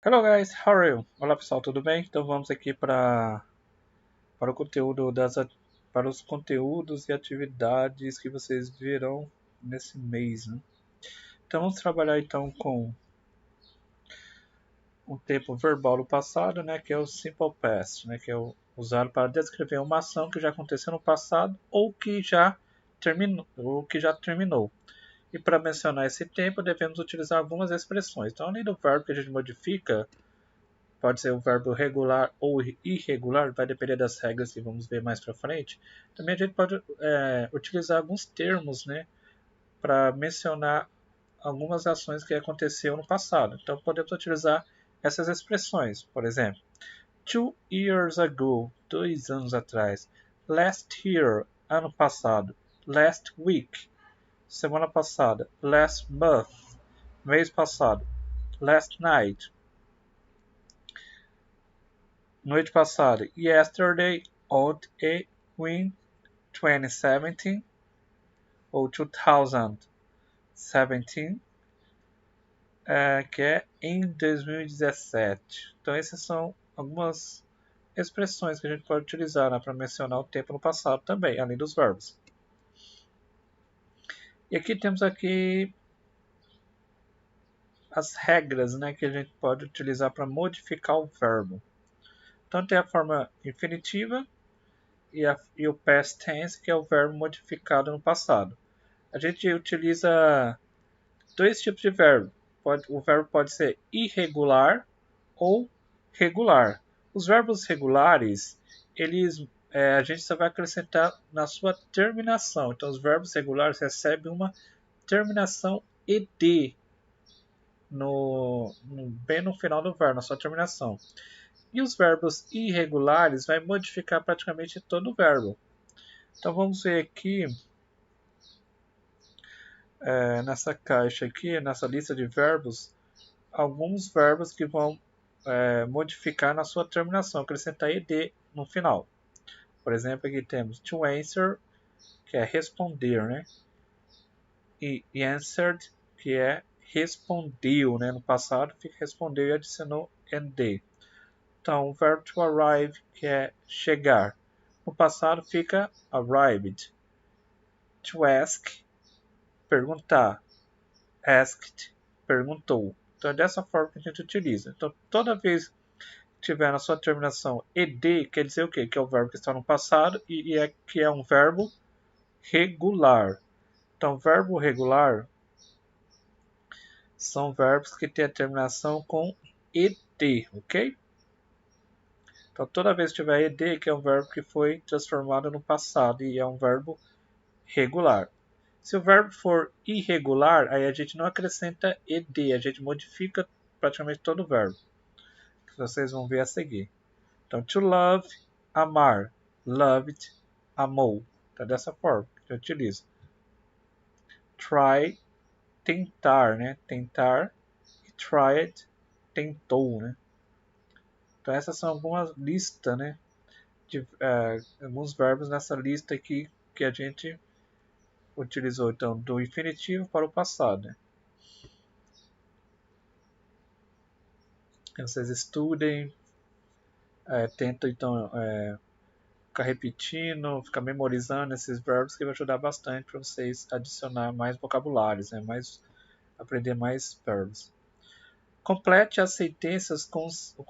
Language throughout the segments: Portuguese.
Hello guys, how are you? Olá pessoal, tudo bem? Então vamos aqui para o conteúdo para os conteúdos e atividades que vocês verão nesse mês, né? Então vamos trabalhar então com um tempo verbal do passado, né, que é o simple past, né, que é usado para descrever uma ação que já aconteceu no passado ou que já terminou. E para mencionar esse tempo, devemos utilizar algumas expressões. Então, além do verbo que a gente modifica, pode ser o verbo regular ou irregular, vai depender das regras que vamos ver mais para frente. Também a gente pode utilizar alguns termos, né, para mencionar algumas ações que aconteceram no passado. Então podemos utilizar essas expressões, por exemplo, 2 years ago, 2 anos atrás, last year, ano passado, last week, semana passada, last month, mês passado, last night, noite passada, yesterday, old e in 2017 ou 2017, que é em 2017. Então essas são algumas expressões que a gente pode utilizar, né, para mencionar o tempo no passado também, além dos verbos. E aqui temos aqui as regras, né, que a gente pode utilizar para modificar o verbo. Então tem a forma infinitiva e o past tense, que é o verbo modificado no passado. A gente utiliza dois tipos de verbo. O verbo pode ser irregular ou regular. Os verbos regulares, a gente só vai acrescentar na sua terminação. Então, os verbos regulares recebem uma terminação ed bem no final do verbo, na sua terminação. E os verbos irregulares vai modificar praticamente todo o verbo. Então, vamos ver aqui nessa caixa aqui, nessa lista de verbos, alguns verbos que vão modificar na sua terminação, acrescentar ed no final. Por exemplo, aqui temos to answer, que é responder, né? E answered, que é respondeu, né? No passado fica respondeu e adicionou ed. Então, o verbo to arrive, que é chegar. No passado fica arrived. To ask, perguntar. Asked, perguntou. Então é dessa forma que a gente utiliza. Então toda vez que tiver na sua terminação ed, quer dizer o quê? Que é o verbo que está no passado que é um verbo regular. Então verbo regular são verbos que têm a terminação com ed, ok? Então toda vez que tiver ed, que é um verbo que foi transformado no passado e é um verbo regular. Se o verbo for irregular, aí a gente não acrescenta ed, a gente modifica praticamente todo o verbo, que vocês vão ver a seguir. Então, to love, amar. Loved, amou. Então, dessa forma que eu utilizo. Try, tentar, né? Tentar. E tried, tentou, né? Então, essas são algumas listas, né? De alguns verbos nessa lista aqui que a gente utilizou, então, do infinitivo para o passado, né? Vocês estudem, tentam então ficar repetindo, ficar memorizando esses verbos que vai ajudar bastante para vocês adicionar mais vocabulários, né? Aprender mais verbos. Complete as sentenças com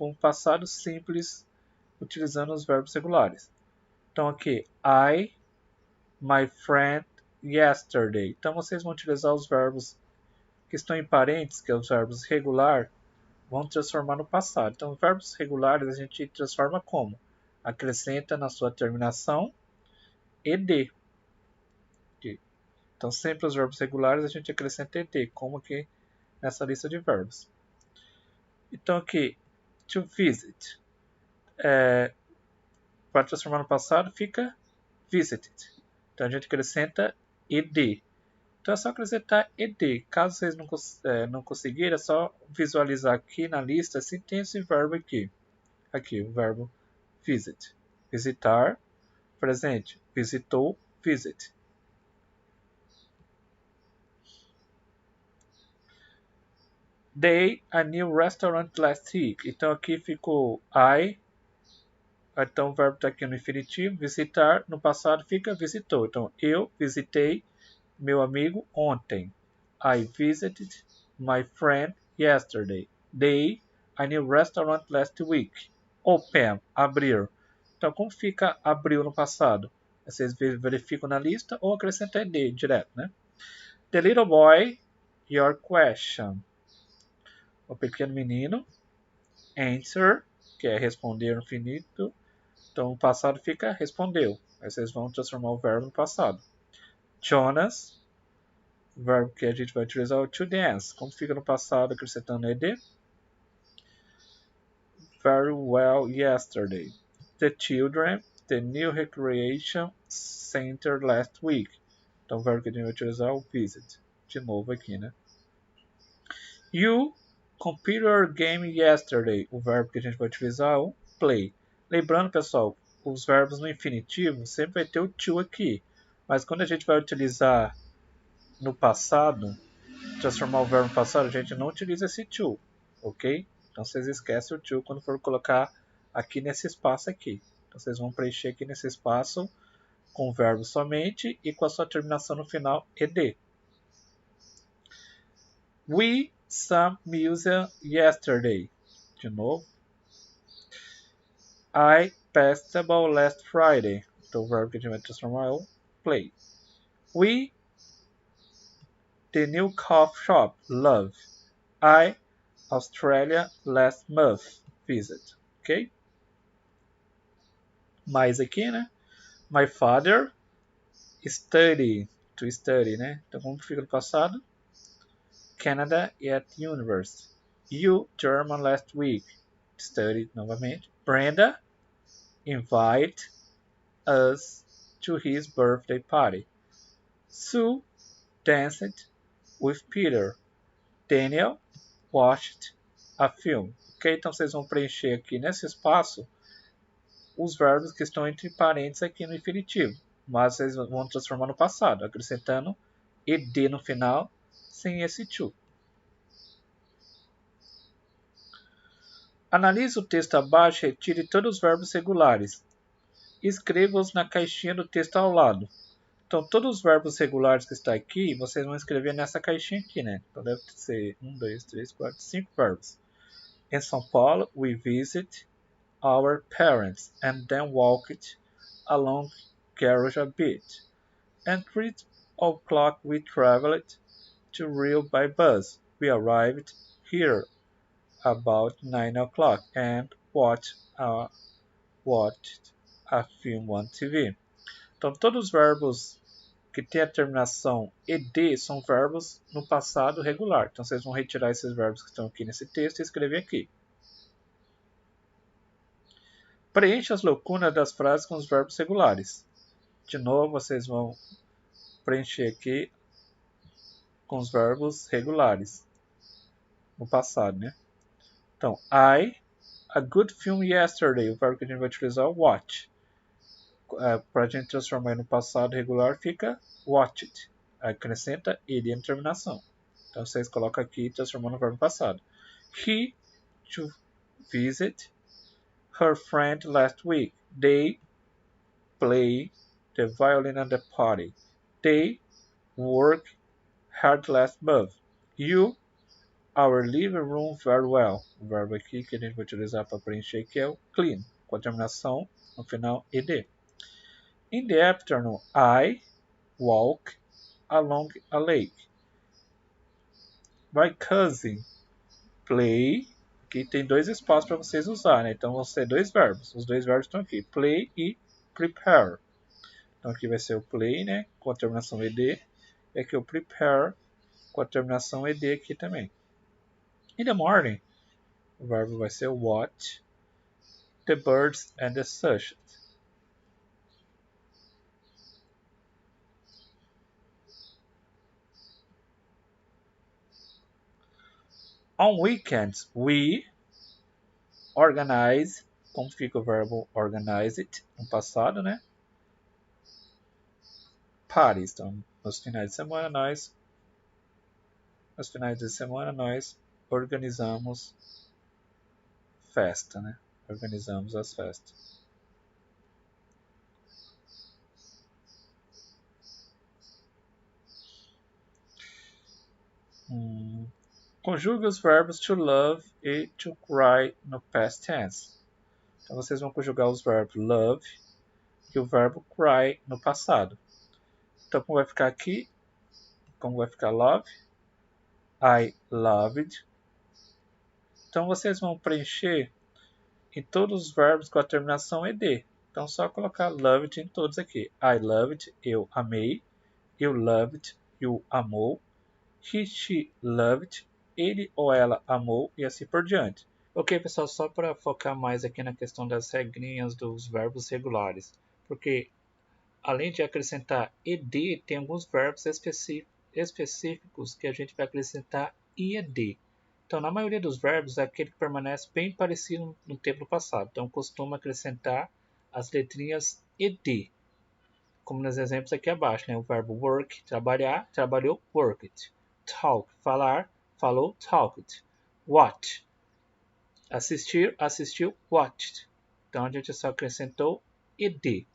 o passado simples utilizando os verbos regulares. Então aqui, I, my friend, yesterday. Então vocês vão utilizar os verbos que estão em parênteses, que é os verbos regular, vão transformar no passado. Então, verbos regulares a gente transforma como? Acrescenta na sua terminação ed. Então, sempre os verbos regulares a gente acrescenta ed, como aqui nessa lista de verbos. Então, aqui, to visit. Para transformar no passado, fica visited. Então, a gente acrescenta ed. Então, é só acrescentar ed. Caso vocês não conseguirem, é só visualizar aqui na lista se tem esse verbo aqui. Aqui, o verbo visit. Visitar, presente. Visitou, visit. They a new restaurant last week. Então aqui ficou I. Então o verbo está aqui no infinitivo. Visitar. No passado fica visitou. Então eu visitei meu amigo ontem. I visited my friend yesterday. They a new restaurant last week. Open. Abrir. Então como fica abriu no passado? Vocês verificam na lista ou acrescentam ed direto, né? The little boy, your question. O pequeno menino, answer, que é responder no infinito. Então, o passado fica respondeu. Aí vocês vão transformar o verbo no passado. Jonas, o verbo que a gente vai utilizar é o to dance. Como fica no passado, acrescentando ed? Very well yesterday. The children, the new recreation center last week. Então, o verbo que a gente vai utilizar é o visit. De novo aqui, né? You computer game yesterday. O verbo que a gente vai utilizar é o play. Lembrando, pessoal, os verbos no infinitivo sempre vai ter o to aqui. Mas quando a gente vai utilizar no passado, transformar o verbo no passado, a gente não utiliza esse to, ok? Então vocês esquecem o to quando for colocar aqui nesse espaço aqui. Então vocês vão preencher aqui nesse espaço com o verbo somente e com a sua terminação no final ed. We saw music yesterday. De novo. I passed the ball last Friday. Então o verbo que a gente vai transformar é o play. We, the new coffee shop, love. I, Australia last month, visit. Ok? Mais aqui, né? My father, study, to study, né? Então como fica no passado? Canada at university. You, German last week, studied novamente. Brenda, invite us to his birthday party. Sue danced with Peter. Daniel watched a film. Ok? Então vocês vão preencher aqui nesse espaço os verbos que estão entre parênteses aqui no infinitivo. Mas vocês vão transformar no passado, acrescentando ed no final, sem esse to. Analise o texto abaixo e retire todos os verbos regulares. Escreva-os na caixinha do texto ao lado. Então, todos os verbos regulares que estão aqui, vocês vão escrever nessa caixinha aqui, né? Então, deve ser 1, 2, 3, 4, 5 verbos. Em São Paulo, we visit our parents and then walked along Garage a bit. At 3 o'clock, we traveled to Rio by bus. We arrived here about 9 o'clock and watched a film on TV. Então, todos os verbos que têm a terminação ed são verbos no passado regular. Então, vocês vão retirar esses verbos que estão aqui nesse texto e escrever aqui. Preencha as lacunas das frases com os verbos regulares. De novo, vocês vão preencher aqui com os verbos regulares. No passado, né? Então, a good film yesterday. O verbo que a gente vai utilizar é o watch. Para a gente transformar no passado regular, fica watched. Acrescenta ed em terminação. Então, vocês colocam aqui transformando no verbo passado. He to visit her friend last week. They play the violin at the party. They work hard last month. You, our living room very well. O verbo aqui que a gente vai utilizar para preencher aqui é o clean, com a terminação no final ed. In the afternoon, I walk along a lake. My cousin play. Aqui tem dois espaços para vocês usarem, né? Então vão ser dois verbos. Os dois verbos estão aqui, play e prepare. Então aqui vai ser o play, né, com a terminação ed. E aqui o prepare com a terminação ed aqui também. In the morning, o verbo vai ser watch the birds and the sunset. On weekends, we organize. Como fica o verbo organize it no passado, né? Parties. Então, nos finais de semana nós organizamos festa, né? Organizamos as festas. Conjugue os verbos to love e to cry no past tense. Então vocês vão conjugar os verbos love e o verbo cry no passado. Então como vai ficar aqui? Como vai ficar love? I loved. Então vocês vão preencher em todos os verbos com a terminação ed. Então só colocar loved em todos aqui. I loved, eu amei. You loved, you amou. He, she loved, ele ou ela amou e assim por diante. Ok, pessoal, só para focar mais aqui na questão das regrinhas dos verbos regulares. Porque além de acrescentar ed, tem alguns verbos específicos que a gente vai acrescentar ied. Então, na maioria dos verbos, é aquele que permanece bem parecido no tempo passado. Então, costuma acrescentar as letrinhas ed. Como nos exemplos aqui abaixo, né? O verbo work, trabalhar, trabalhou, worked. Talk, falar, falou, talked. Watch, assistir, assistiu, watched. Então, a gente só acrescentou ed.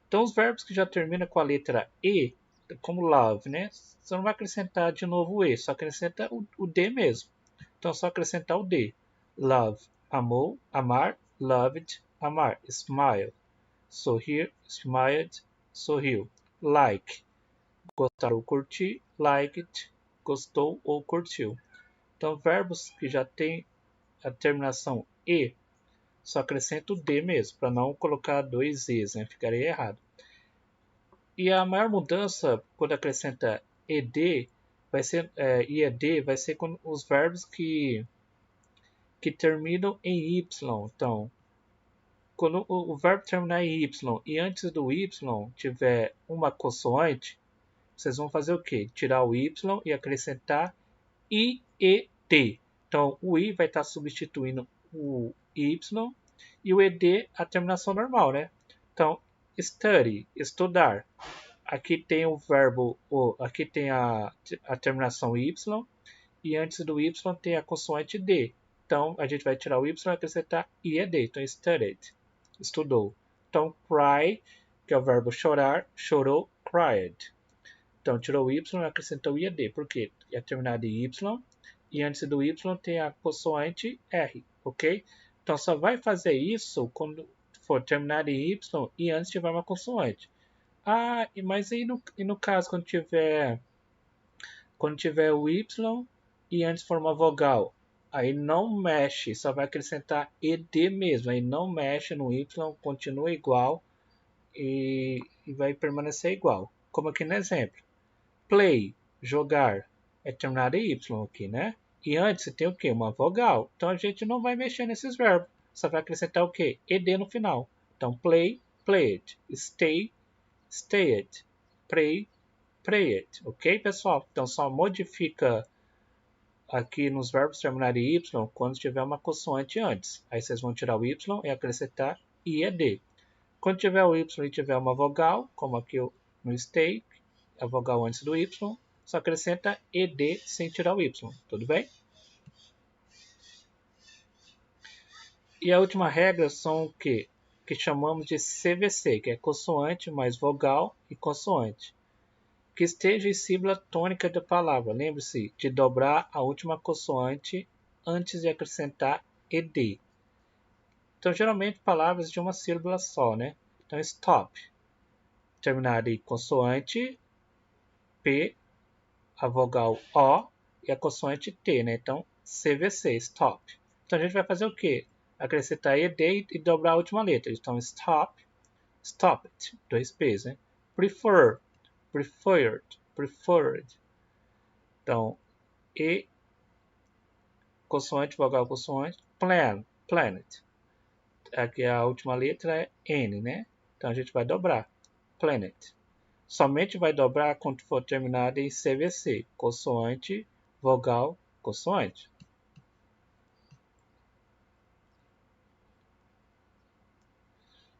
Então, os verbos que já terminam com a letra E, como love, né? Você não vai acrescentar de novo o E, só acrescenta o D mesmo. Então, só acrescentar o D. Love, amou, amar, loved, amar. Smile, sorrir, smiled, sorriu. Like, gostar ou curtir, liked, gostou ou curtiu. Então, verbos que já têm a terminação E, só acrescenta o D mesmo, para não colocar dois E's, né? Ficaria errado. E a maior mudança quando acrescenta ed vai ser ied vai ser com os verbos que terminam em y. Então, quando o verbo terminar em y e antes do y tiver uma consoante, vocês vão fazer o quê? Tirar o y e acrescentar ied. Então, o i vai estar substituindo o y e o ed a terminação normal, né? Então, study, estudar. Aqui tem o verbo, aqui tem a terminação y e antes do y tem a consoante d. Então, a gente vai tirar o y e acrescentar ied. Então, studied, estudou. Então, cry, que é o verbo chorar, chorou, cried. Então, tirou o y e acrescentou ied. Por quê? É terminado em y e antes do y tem a consoante r, ok? Então, só vai fazer isso quando for terminado em y e antes tiver uma consoante. Ah, mas aí no caso, quando tiver o y e antes for uma vogal, aí não mexe, só vai acrescentar ed mesmo, aí não mexe no y, continua igual e vai permanecer igual. Como aqui no exemplo. Play, jogar, é terminado em y aqui, né? E antes tem o que? Uma vogal. Então a gente não vai mexer nesses verbos, só vai acrescentar o que? Ed no final. Então play, played, stay, stayed, pray, prayed, ok, pessoal? Então só modifica aqui nos verbos terminarem em y quando tiver uma consoante antes. Aí vocês vão tirar o y e acrescentar ied. Quando tiver o y e tiver uma vogal, como aqui no stay, a vogal antes do y, só acrescenta ed sem tirar o y, tudo bem? E a última regra são o quê? Que chamamos de CVC, que é consoante mais vogal e consoante. Que esteja em sílaba tônica da palavra. Lembre-se de dobrar a última consoante antes de acrescentar ed. Então, geralmente, palavras de uma sílaba só, né? Então, stop, terminado em consoante P, a vogal O e a consoante T, né? Então, CVC, stop. Então, a gente vai fazer o quê? Acrescentar ed e dobrar a última letra. Então, stop, stopped, dois P's, né? Prefer, preferred, preferred. Então, E, consoante, vogal, consoante, plan, planet. Aqui a última letra é N, né? Então a gente vai dobrar, planet. Somente vai dobrar quando for terminado em CVC, consoante, vogal, consoante.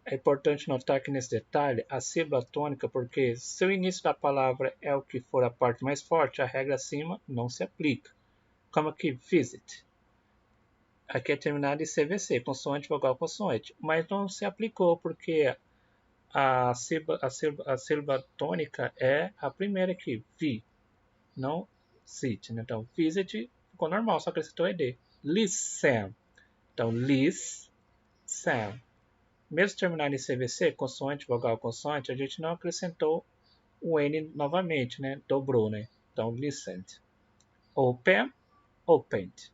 É importante notar que nesse detalhe a sílaba tônica, porque se o início da palavra é o que for a parte mais forte, a regra acima não se aplica. Como aqui, visit. Aqui é terminado em CVC, consoante, vogal, consoante. Mas não se aplicou porque a sílaba tônica é a primeira aqui, vi, não sit. Né? Então, visit ficou normal, só acrescentou ED. Listen. Então, listen. Mesmo terminado em CVC, consoante, vogal, consoante, a gente não acrescentou o N novamente, né? Dobrou, né? Então, listened. Open, opened.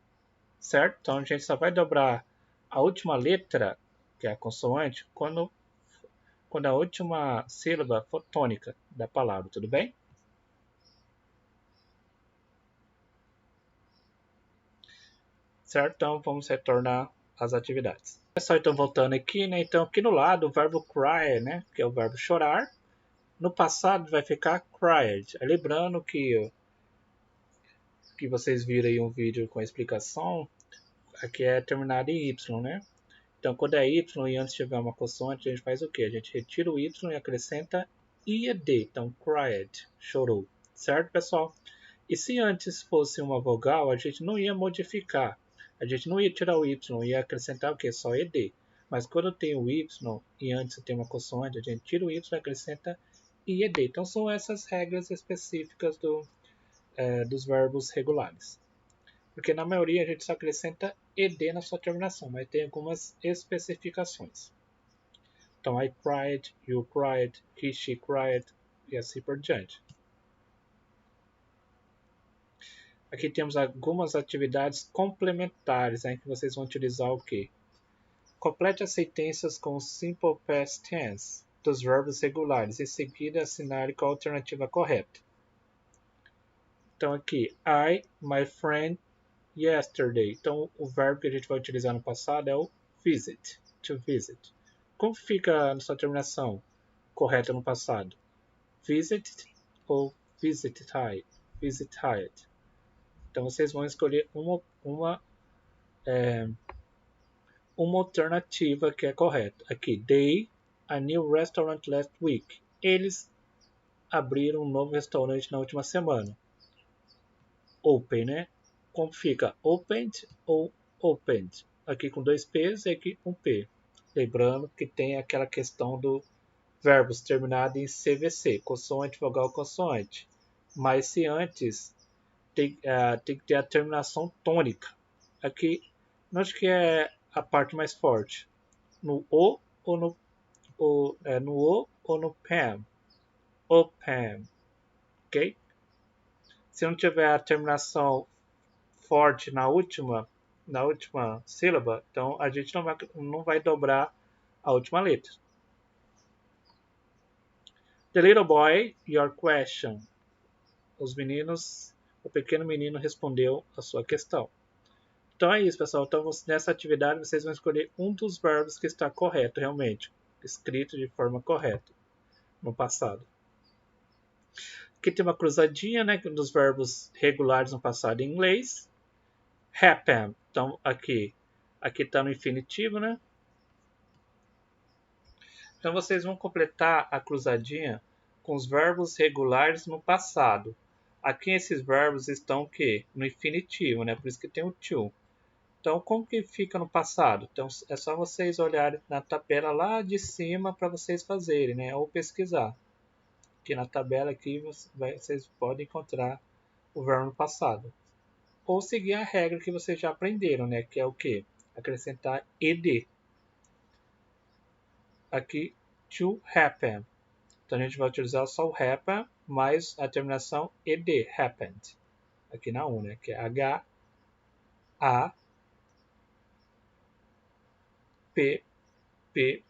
Certo? Então, a gente só vai dobrar a última letra, que é a consoante, quando a última sílaba for tônica da palavra, tudo bem? Certo? Então, vamos retornar às atividades. Pessoal, então voltando aqui, né? Então, aqui no lado, o verbo cry, né? Que é o verbo chorar. No passado vai ficar cried. Lembrando que vocês viram aí um vídeo com a explicação, aqui é terminado em Y, né? Então, quando é Y e antes tiver uma consoante, a gente faz o quê? A gente retira o Y e acrescenta IED. Então, cried, chorou. Certo, pessoal? E se antes fosse uma vogal, a gente não ia modificar. A gente não ia tirar o Y, ia acrescentar o quê? Só ED. Mas quando tem o Y e antes tem uma consoante, a gente tira o Y e acrescenta IED. Então, são essas regras específicas dos verbos regulares. Porque na maioria a gente só acrescenta ED na sua terminação, mas tem algumas especificações. Então, I cried, you cried, he, she cried, e assim por diante. Aqui temos algumas atividades complementares, em que vocês vão utilizar o quê? Complete as sentenças com o simple past tense dos verbos regulares. Em seguida, assinale qual a alternativa correta. Então, aqui, I, my friend, yesterday. Então, o verbo que a gente vai utilizar no passado é o visit, to visit. Como fica na sua terminação correta no passado? Visited ou visited? Visited. Então, vocês vão escolher uma alternativa que é correta. Aqui, they a new restaurant last week. Eles abriram um novo restaurante na última semana. Open, né? Como fica? Opened ou opened? Aqui com 2 P's e aqui com P. Lembrando que tem aquela questão do verbos terminado em CVC, consoante, vogal, consoante. Mas se antes tem que ter a terminação tônica. Aqui, acho que é a parte mais forte. No O ou no PAM. Open. Ok? Se não tiver a terminação forte na última sílaba, então a gente não vai dobrar a última letra. The little boy, your question. O pequeno menino respondeu a sua questão. Então é isso, pessoal. Então, nessa atividade, vocês vão escolher um dos verbos que está correto, realmente. Escrito de forma correta no passado. Aqui tem uma cruzadinha, né, dos verbos regulares no passado em inglês. Happen. Então, aqui está no infinitivo, né? Então, vocês vão completar a cruzadinha com os verbos regulares no passado. Aqui esses verbos estão o quê? No infinitivo, né? Por isso que tem o to. Então, como que fica no passado? Então, é só vocês olharem na tabela lá de cima para vocês fazerem, né? Ou pesquisar. Aqui na tabela aqui vocês podem encontrar o verbo no passado. Ou seguir a regra que vocês já aprenderam, né? Que é o quê? Acrescentar ed. Aqui, to happen. Então, a gente vai utilizar só o happen mais a terminação ed, happened. Aqui na 1, né? Que é H, A, P, P,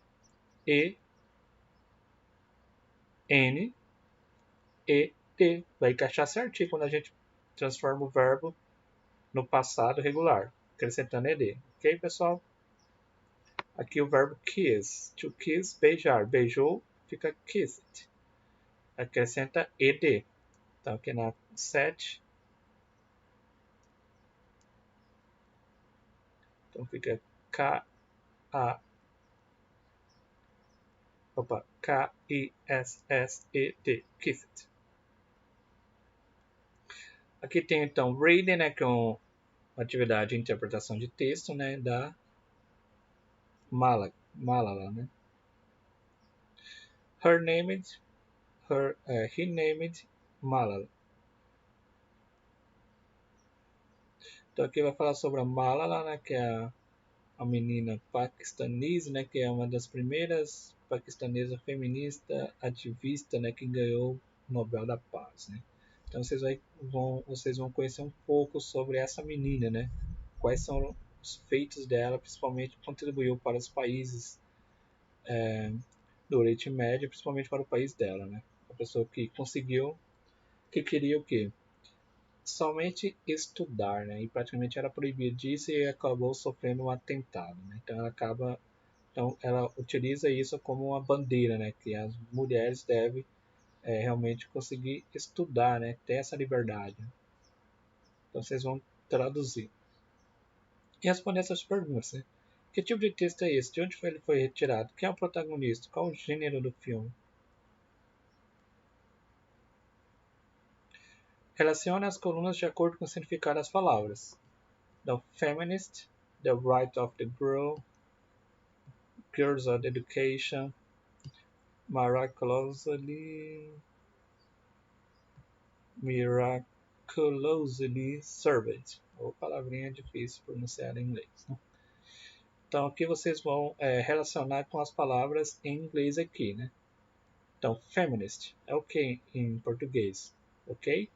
E, N, E, T. Vai encaixar certinho quando a gente transforma o verbo no passado regular, acrescentando ed. Ok, pessoal? Aqui o verbo kiss. To kiss, beijar. Beijou, fica kissed. Acrescenta ed. Então, aqui na 7. Então, fica K-I-S-S-E-D. Kissed. Aqui tem, então, reading, né, que é atividade de interpretação de texto, né, da Malala, né? He named Malala. Então aqui vai falar sobre a Malala, né, que é a menina paquistanesa, né, que é uma das primeiras paquistanesas feminista ativista, né, que ganhou o Nobel da Paz, né? Então vocês vão conhecer um pouco sobre essa menina, né? Quais são os feitos dela, principalmente contribuiu para os países do Oriente Médio, principalmente para o país dela, né? A pessoa que conseguiu, que queria o quê? Somente estudar, né? E praticamente era proibido disso e acabou sofrendo um atentado, né? Então ela utiliza isso como uma bandeira, né? Que as mulheres devem realmente conseguir estudar, né? Ter essa liberdade. Então vocês vão traduzir e responder essas perguntas, né? Que tipo de texto é esse? De onde ele foi retirado? Quem é o protagonista? Qual o gênero do filme? Relacione as colunas de acordo com o significado das palavras. The Feminist, The Right of the Girl, Girls of Education, Miraculously Served. Ou palavrinha difícil pronunciar em inglês, né? Então aqui vocês vão relacionar com as palavras em inglês aqui, né? Então, feminist é o que em português, ok?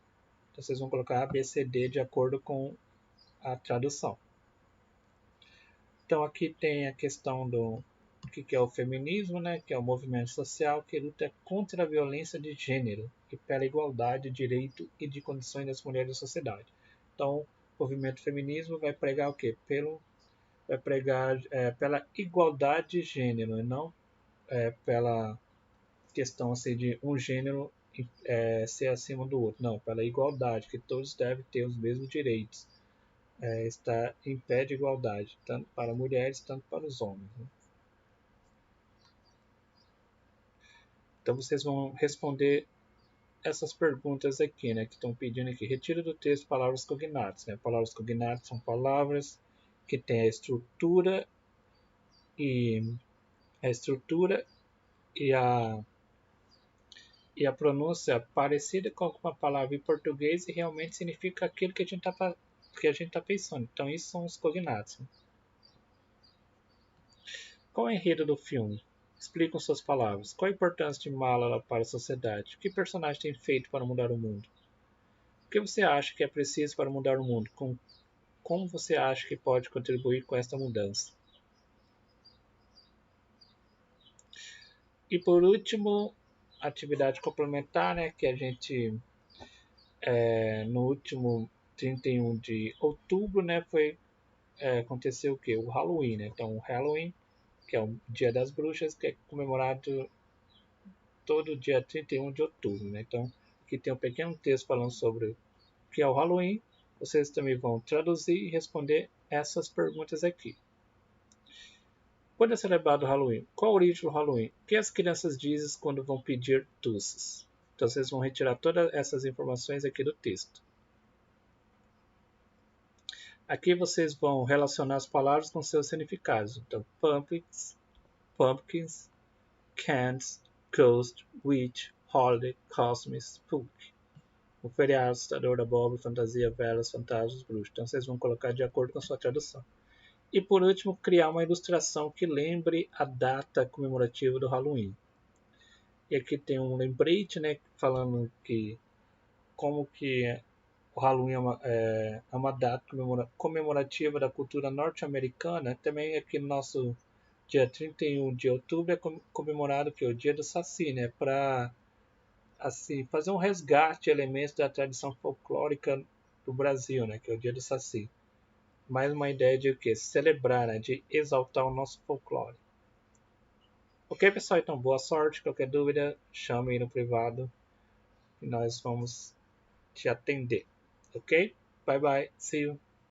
Então vocês vão colocar A, B, C, D de acordo com a tradução. Então aqui tem a questão do que é o feminismo, né? Que é o movimento social que luta contra a violência de gênero e pela igualdade, direito e de condições das mulheres da sociedade. Então, o movimento feminismo vai pregar o quê? Vai pregar pela igualdade de gênero, e não pela questão assim, de um gênero ser acima do outro. Não, pela igualdade, que todos devem ter os mesmos direitos. Está em pé de igualdade, tanto para mulheres, tanto para os homens, né? Então vocês vão responder essas perguntas aqui, né, que estão pedindo aqui. Retira do texto palavras cognatas, né? Palavras cognatas são palavras que têm e a estrutura e a pronúncia parecida com alguma palavra em português e realmente significa aquilo que a gente tá pensando. Então isso são os cognatos, né? Qual é o enredo do filme? Explique com suas palavras. Qual a importância de Malala para a sociedade? O que o personagem tem feito para mudar o mundo? O que você acha que é preciso para mudar o mundo? Como você acha que pode contribuir com esta mudança? E por último, atividade complementar, né, que a gente no último 31 de outubro, né, aconteceu o que? O Halloween, né? Então o Halloween, que é o Dia das Bruxas, que é comemorado todo dia 31 de outubro, né? Então aqui tem um pequeno texto falando sobre o que é o Halloween. Vocês também vão traduzir e responder essas perguntas aqui. Quando é celebrado o Halloween? Qual a origem do Halloween? O que as crianças dizem quando vão pedir doces? Então vocês vão retirar todas essas informações aqui do texto. Aqui vocês vão relacionar as palavras com seus significados. Então, pumpkins, cans, ghost, witch, holiday, Christmas, spook. O feriado, assustador, abóbora, fantasia, velas, fantasmas, bruxos. Então vocês vão colocar de acordo com a sua tradução. E por último, criar uma ilustração que lembre a data comemorativa do Halloween. E aqui tem um lembrete, né, falando que como que o Halloween é uma data comemorativa da cultura norte-americana. Também aqui no nosso dia 31 de outubro é comemorado que é o dia do Saci, né, para assim fazer um resgate de elementos da tradição folclórica do Brasil, né, que é o dia do Saci. Mais uma ideia de o que? Celebrar, né, de exaltar o nosso folclore. Ok, pessoal? Então, boa sorte. Qualquer dúvida, chame aí no privado e nós vamos te atender. Ok? Bye bye. See you.